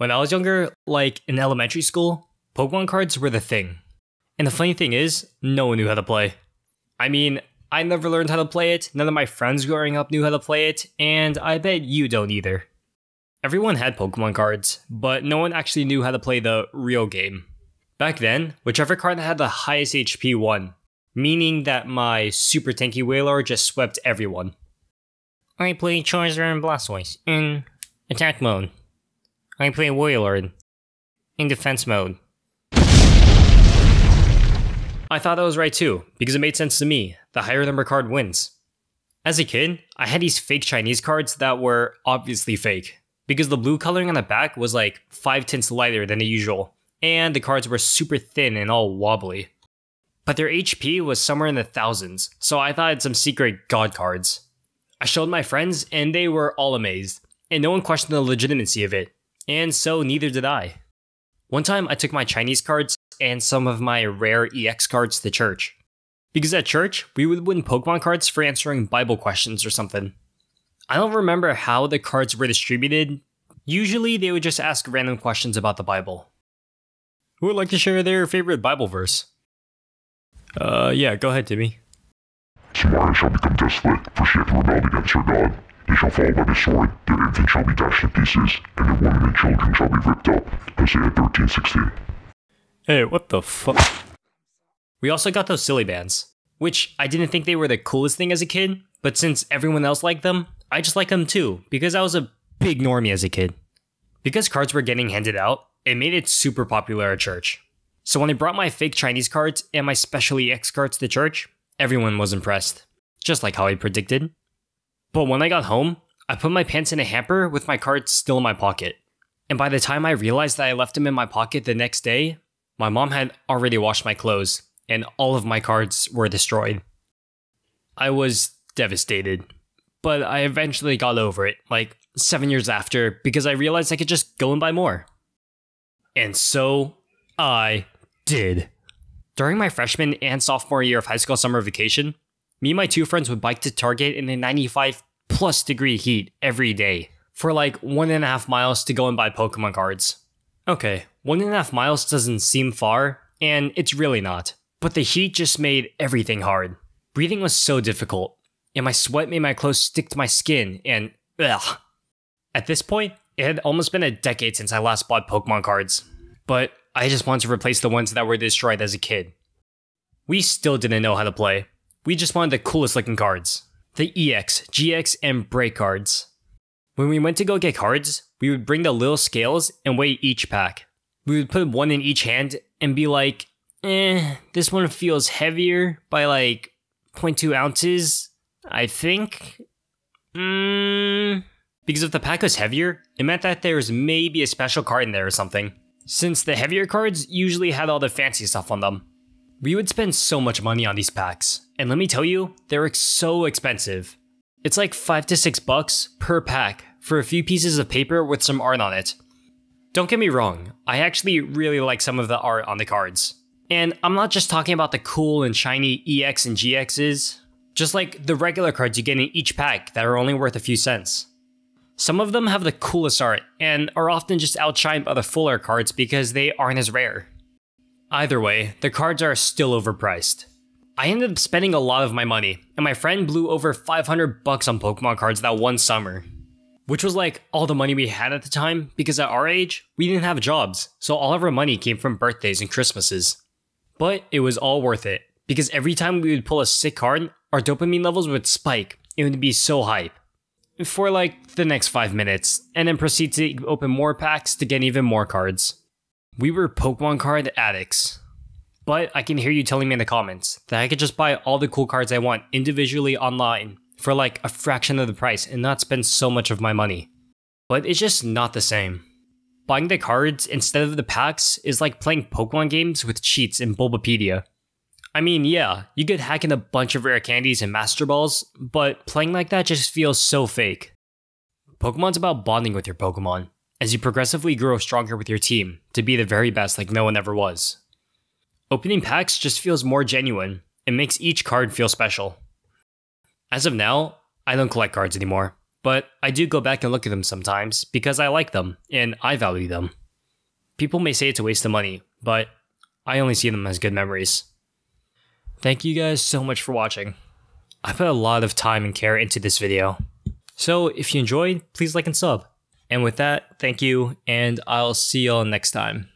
When I was younger, like in elementary school, Pokemon cards were the thing. And the funny thing is, no one knew how to play. I mean, I never learned how to play it, none of my friends growing up knew how to play it, and I bet you don't either. Everyone had Pokemon cards, but no one actually knew how to play the real game. Back then, whichever card had the highest HP won, meaning that my super tanky Wailord just swept everyone. I play Charizard and Blastoise in attack mode. I play Wailord in defense mode. I thought that was right too, because it made sense to me. The higher number card wins. As a kid, I had these fake Chinese cards that were obviously fake, because the blue coloring on the back was like 5 tints lighter than the usual, and the cards were super thin and all wobbly. But their HP was somewhere in the thousands, so I thought I had some secret god cards. I showed my friends, and they were all amazed, and no one questioned the legitimacy of it, and so neither did I. One time, I took my Chinese cards and some of my rare EX cards to church. Because at church, we would win Pokemon cards for answering Bible questions or something. I don't remember how the cards were distributed. Usually, they would just ask random questions about the Bible. Who would like to share their favorite Bible verse? Yeah, go ahead, Timmy. Samaria shall become desolate, for she hath rebelled against her God. They shall fall by the sword, their infants shall be dashed to pieces, and their women and children shall be ripped up. Isaiah 13:16. Hey, what the fuck? We also got those silly bands, which I didn't think they were the coolest thing as a kid, but since everyone else liked them, I just liked them too, because I was a big normie as a kid. Because cards were getting handed out, it made it super popular at church. So when I brought my fake Chinese cards and my special EX cards to church, everyone was impressed, just like how I predicted. But when I got home, I put my pants in a hamper with my cards still in my pocket. And by the time I realized that I left them in my pocket the next day, my mom had already washed my clothes, and all of my cards were destroyed. I was devastated, but I eventually got over it, like 7 years after, because I realized I could just go and buy more. And so, I did. During my freshman and sophomore year of high school summer vacation, me and my 2 friends would bike to Target in a 95+ degree heat every day for like 1.5 miles to go and buy Pokemon cards. Okay, 1.5 miles doesn't seem far, and it's really not. But the heat just made everything hard. Breathing was so difficult, and my sweat made my clothes stick to my skin, and ugh. At this point, it had almost been a decade since I last bought Pokemon cards, but I just wanted to replace the ones that were destroyed as a kid. We still didn't know how to play. We just wanted the coolest looking cards. The EX, GX, and Break cards. When we went to go get cards, we would bring the little scales and weigh each pack. We would put one in each hand and be like, this one feels heavier by like 0.2 ounces, I think. Because if the pack was heavier, it meant that there was maybe a special card in there or something, since the heavier cards usually had all the fancy stuff on them. We would spend so much money on these packs, and let me tell you, they were so expensive. It's like $5 to $6 per pack for a few pieces of paper with some art on it. Don't get me wrong, I actually really like some of the art on the cards. And I'm not just talking about the cool and shiny EX and GXs, just like the regular cards you get in each pack that are only worth a few cents. Some of them have the coolest art and are often just outshined by the fuller cards because they aren't as rare. Either way, the cards are still overpriced. I ended up spending a lot of my money, and my friend blew over $500 on Pokemon cards that one summer. Which was like all the money we had at the time, because at our age, we didn't have jobs, so all of our money came from birthdays and Christmases. But it was all worth it, because every time we would pull a sick card, our dopamine levels would spike. It would be so hype. For like the next 5 minutes, and then proceed to open more packs to get even more cards. We were Pokemon card addicts. But I can hear you telling me in the comments that I could just buy all the cool cards I want individually online for like a fraction of the price and not spend so much of my money. But it's just not the same. Buying the cards instead of the packs is like playing Pokemon games with cheats in Bulbapedia. I mean, yeah, you could hack in a bunch of rare candies and Master Balls, but playing like that just feels so fake. Pokemon's about bonding with your Pokemon, as you progressively grow stronger with your team to be the very best like no one ever was. Opening packs just feels more genuine, and makes each card feel special. As of now, I don't collect cards anymore, but I do go back and look at them sometimes because I like them and I value them. People may say it's a waste of money, but I only see them as good memories. Thank you guys so much for watching. I put a lot of time and care into this video. So if you enjoyed, please like and sub. And with that, thank you, and I'll see y'all next time.